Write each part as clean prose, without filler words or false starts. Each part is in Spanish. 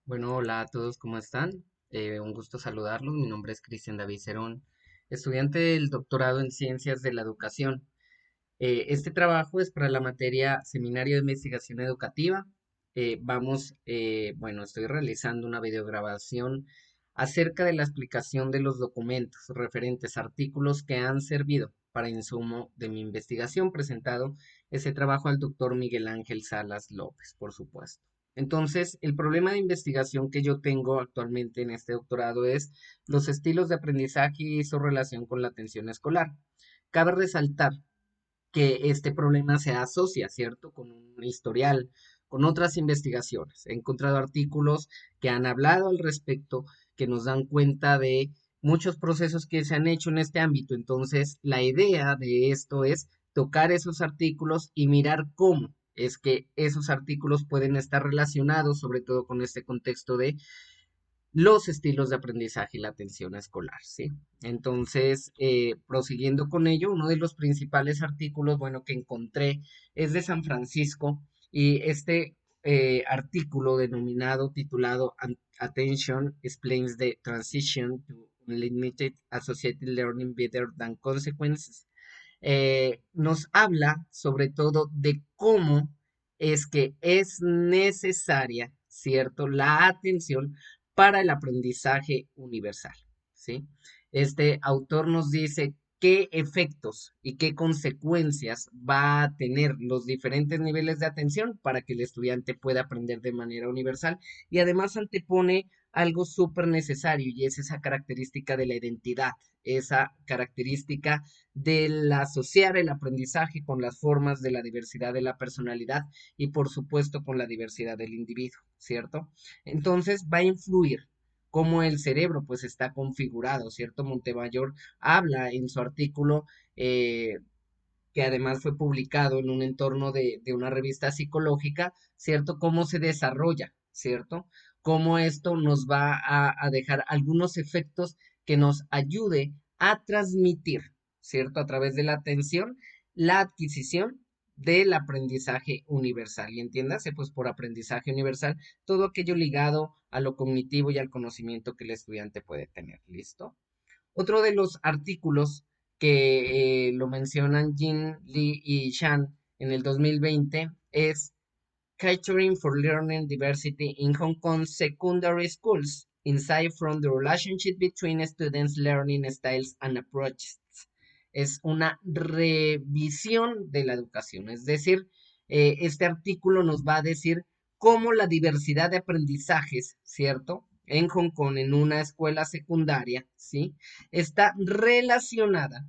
Bueno, hola a todos, ¿cómo están? Un gusto saludarlos. Mi nombre es Cristian David Cerón, estudiante del doctorado en Ciencias de la Educación. Este trabajo es para la materia Seminario de Investigación Educativa. Bueno, estoy realizando una videograbación acerca de la explicación de los documentos referentes a artículos que han servido para insumo de mi investigación, presentado ese trabajo al doctor Miguel Ángel Salas López, por supuesto. Entonces, el problema de investigación que yo tengo actualmente en este doctorado es los estilos de aprendizaje y su relación con la atención escolar. Cabe resaltar que este problema se asocia, ¿cierto?, con un historial, con otras investigaciones. He encontrado artículos que han hablado al respecto, que nos dan cuenta de muchos procesos que se han hecho en este ámbito. Entonces, la idea de esto es tocar esos artículos y mirar cómo es que esos artículos pueden estar relacionados, sobre todo con este contexto de los estilos de aprendizaje y la atención escolar, ¿sí? Entonces, prosiguiendo con ello, uno de los principales artículos, bueno, que encontré es de San Francisco y este artículo denominado, titulado Attention Explains the Transition to Unlimited Associated Learning Better Than Consequences, nos habla sobre todo de cómo es que es necesaria, ¿cierto?, la atención para el aprendizaje universal, ¿sí? Este autor nos dice qué efectos y qué consecuencias va a tener los diferentes niveles de atención para que el estudiante pueda aprender de manera universal, y además antepone algo súper necesario, y es esa característica de la identidad, esa característica del asociar el aprendizaje con las formas de la diversidad de la personalidad y por supuesto con la diversidad del individuo, ¿cierto? Entonces va a influir cómo el cerebro pues está configurado, ¿cierto? Montemayor habla en su artículo, que además fue publicado en un entorno de una revista psicológica, ¿cierto? Cómo se desarrolla, ¿cierto? Cómo esto nos va a dejar algunos efectos que nos ayude a transmitir, ¿cierto? A través de la atención, la adquisición del aprendizaje universal. Y entiéndase, pues por aprendizaje universal, todo aquello ligado a lo cognitivo y al conocimiento que el estudiante puede tener. ¿Listo? Otro de los artículos que lo mencionan Jin Lee y Shan en el 2020 es Catering for Learning Diversity in Hong Kong Secondary Schools, Insight from the Relationship Between Students' Learning Styles and Approaches. Es una revisión de la educación, es decir, este artículo nos va a decir cómo la diversidad de aprendizajes, ¿cierto? En Hong Kong, en una escuela secundaria, ¿sí? Está relacionada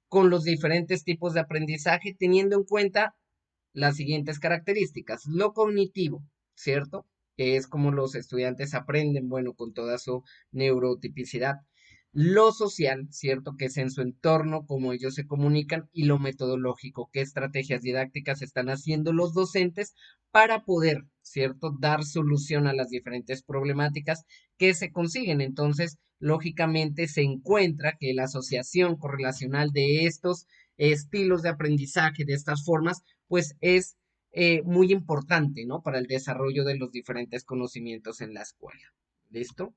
con los diferentes tipos de aprendizaje, teniendo en cuenta las siguientes características. Lo cognitivo, ¿cierto? Que es como los estudiantes aprenden, bueno, con toda su neurotipicidad. Lo social, ¿cierto? Que es en su entorno, cómo ellos se comunican. Y lo metodológico, qué estrategias didácticas están haciendo los docentes para poder, ¿cierto?, dar solución a las diferentes problemáticas que se consiguen. Entonces, lógicamente, se encuentra que la asociación correlacional de estos estilos de aprendizaje, de estas formas, pues es muy importante, ¿no? Para el desarrollo de los diferentes conocimientos en la escuela. ¿Listo?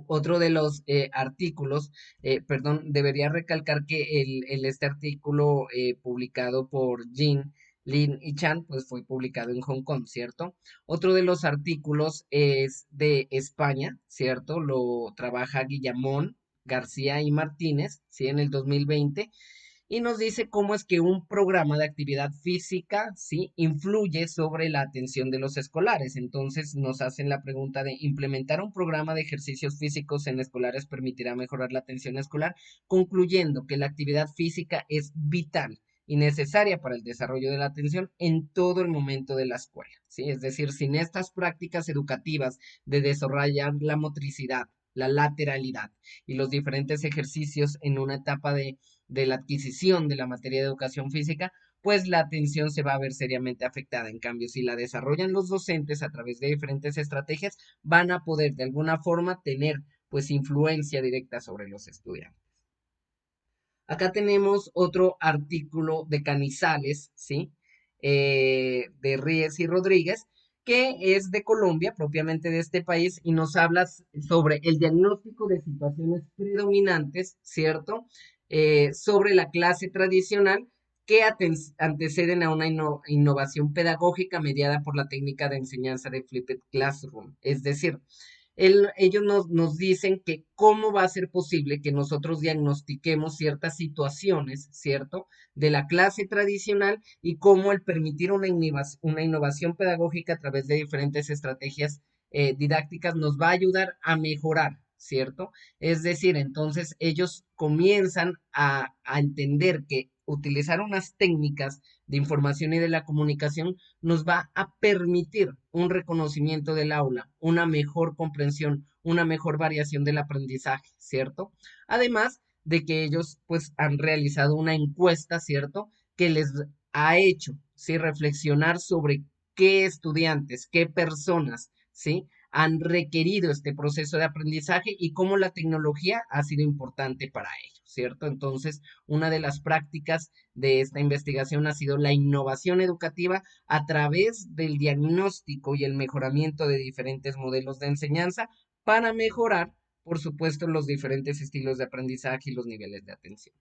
Otro de los artículos, perdón, debería recalcar que este artículo publicado por Jin, Lin y Chan, pues fue publicado en Hong Kong, ¿cierto? Otro de los artículos es de España, ¿cierto? Lo trabaja Guillamón, García y Martínez, ¿sí? En el 2020, y nos dice cómo es que un programa de actividad física, ¿sí?, influye sobre la atención de los escolares. Entonces nos hacen la pregunta de implementar un programa de ejercicios físicos en escolares permitirá mejorar la atención escolar, concluyendo que la actividad física es vital y necesaria para el desarrollo de la atención en todo el momento de la escuela, ¿sí? Es decir, sin estas prácticas educativas de desarrollar la motricidad, la lateralidad y los diferentes ejercicios en una etapa de la adquisición de la materia de educación física, pues la atención se va a ver seriamente afectada. En cambio, si la desarrollan los docentes a través de diferentes estrategias, van a poder de alguna forma tener pues influencia directa sobre los estudiantes. Acá tenemos otro artículo de Canizales, ¿sí? De Ríez y Rodríguez, que es de Colombia, propiamente de este país, y nos habla sobre el diagnóstico de situaciones predominantes, ¿cierto? Sobre la clase tradicional que anteceden a una innovación pedagógica mediada por la técnica de enseñanza de Flipped Classroom. Es decir, ellos nos dicen que cómo va a ser posible que nosotros diagnostiquemos ciertas situaciones, ¿cierto? De la clase tradicional y cómo el permitir una innovación pedagógica a través de diferentes estrategias didácticas nos va a ayudar a mejorar, ¿cierto? Es decir, entonces ellos comienzan a entender que utilizar unas técnicas de información y de la comunicación nos va a permitir un reconocimiento del aula, una mejor comprensión, una mejor variación del aprendizaje, ¿cierto? Además de que ellos pues han realizado una encuesta, ¿cierto? Que les ha hecho, ¿sí? Reflexionar sobre qué estudiantes, qué personas, ¿sí? Han requerido este proceso de aprendizaje y cómo la tecnología ha sido importante para ellos, ¿cierto? Entonces, una de las prácticas de esta investigación ha sido la innovación educativa a través del diagnóstico y el mejoramiento de diferentes modelos de enseñanza para mejorar, por supuesto, los diferentes estilos de aprendizaje y los niveles de atención.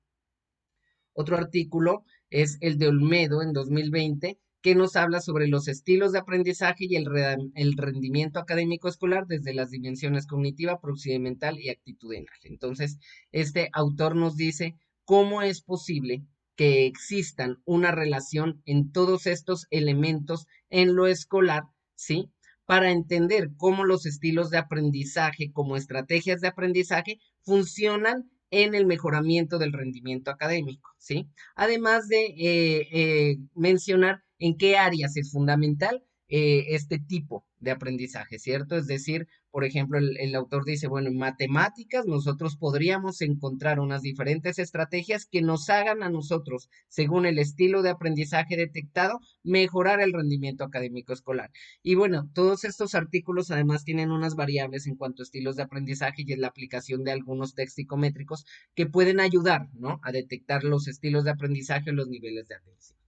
Otro artículo es el de Olmedo en 2020, que nos habla sobre los estilos de aprendizaje y el rendimiento académico escolar desde las dimensiones cognitiva, procedimental y actitudinal. Entonces, este autor nos dice cómo es posible que existan una relación en todos estos elementos en lo escolar, ¿sí? Para entender cómo los estilos de aprendizaje como estrategias de aprendizaje funcionan en el mejoramiento del rendimiento académico, ¿sí? Además de mencionar en qué áreas es fundamental este tipo de aprendizaje, ¿cierto? Es decir, por ejemplo, el autor dice, bueno, en matemáticas nosotros podríamos encontrar unas diferentes estrategias que nos hagan a nosotros, según el estilo de aprendizaje detectado, mejorar el rendimiento académico escolar. Y bueno, todos estos artículos además tienen unas variables en cuanto a estilos de aprendizaje y en la aplicación de algunos textos psicométricos que pueden ayudar, ¿no? A detectar los estilos de aprendizaje o los niveles de atención.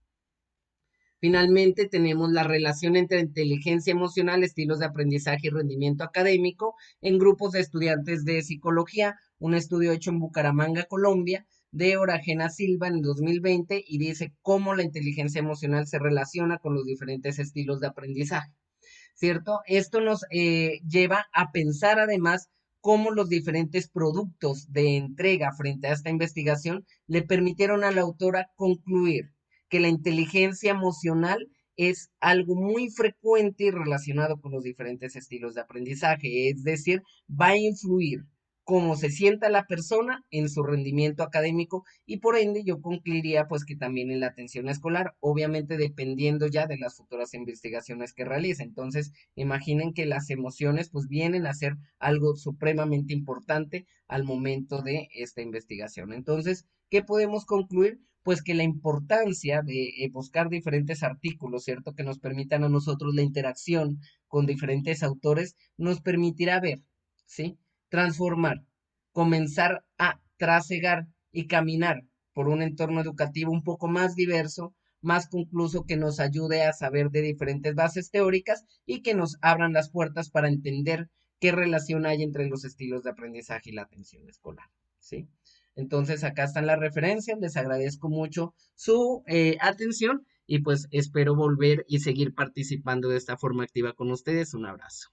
Finalmente, tenemos la relación entre inteligencia emocional, estilos de aprendizaje y rendimiento académico en grupos de estudiantes de psicología, un estudio hecho en Bucaramanga, Colombia, de Oragena Silva en 2020 y dice cómo la inteligencia emocional se relaciona con los diferentes estilos de aprendizaje. ¿Cierto? Esto nos lleva a pensar además cómo los diferentes productos de entrega frente a esta investigación le permitieron a la autora concluir que la inteligencia emocional es algo muy frecuente y relacionado con los diferentes estilos de aprendizaje, es decir, va a influir cómo se sienta la persona en su rendimiento académico y por ende yo concluiría pues que también en la atención escolar, obviamente dependiendo ya de las futuras investigaciones que realice. Entonces, imaginen que las emociones pues vienen a ser algo supremamente importante al momento de esta investigación. Entonces, ¿qué podemos concluir? Pues que la importancia de buscar diferentes artículos, ¿cierto? Que nos permitan a nosotros la interacción con diferentes autores, nos permitirá ver, ¿sí? Transformar, comenzar a trasegar y caminar por un entorno educativo un poco más diverso, más concluso, que nos ayude a saber de diferentes bases teóricas y que nos abran las puertas para entender qué relación hay entre los estilos de aprendizaje y la atención escolar, ¿sí? Entonces, acá están las referencias, les agradezco mucho su atención y pues espero volver y seguir participando de esta forma activa con ustedes. Un abrazo.